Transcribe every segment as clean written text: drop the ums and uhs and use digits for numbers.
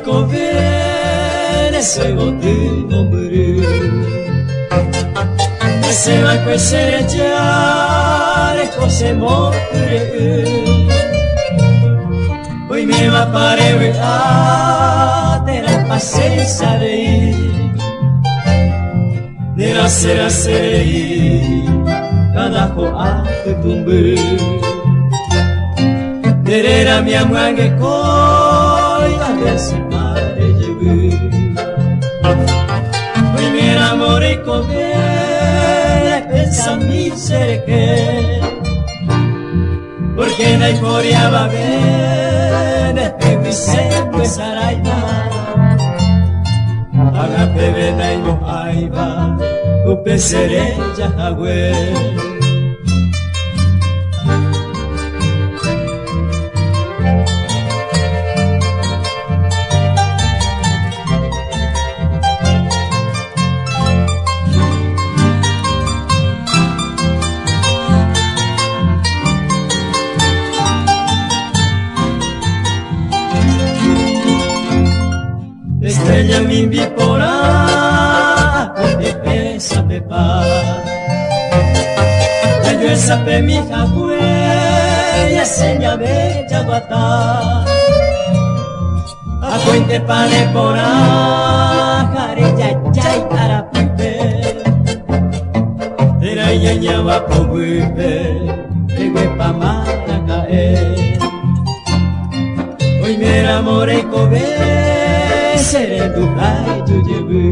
moriko bene soivo tu nomuru se va a cereggiare cose morte poi mi va a pare la pazienza nella sera sei cada ko a tumbu derera mi amange koi a desimare jebu poi mi enamoré con esa miseria porque na euforia va bene e mi sempre sarai agape venai no aiba o pesereja hague estrella mi bipolar de pesa pepa yo esa pe mi huella seña bella guata a cuente pane por jare ya para pipe era ya va por vive de pa mala caer hoy me enamoré con essere tu dai tu jebu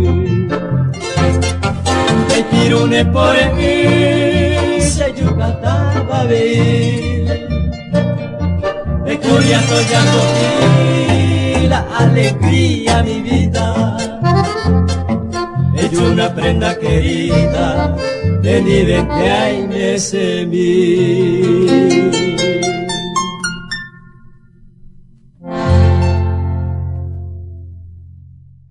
e tirone por mi se giocata va bene e coriato ya la alegría mi vida e una prenda querida de nivel que hay me semilla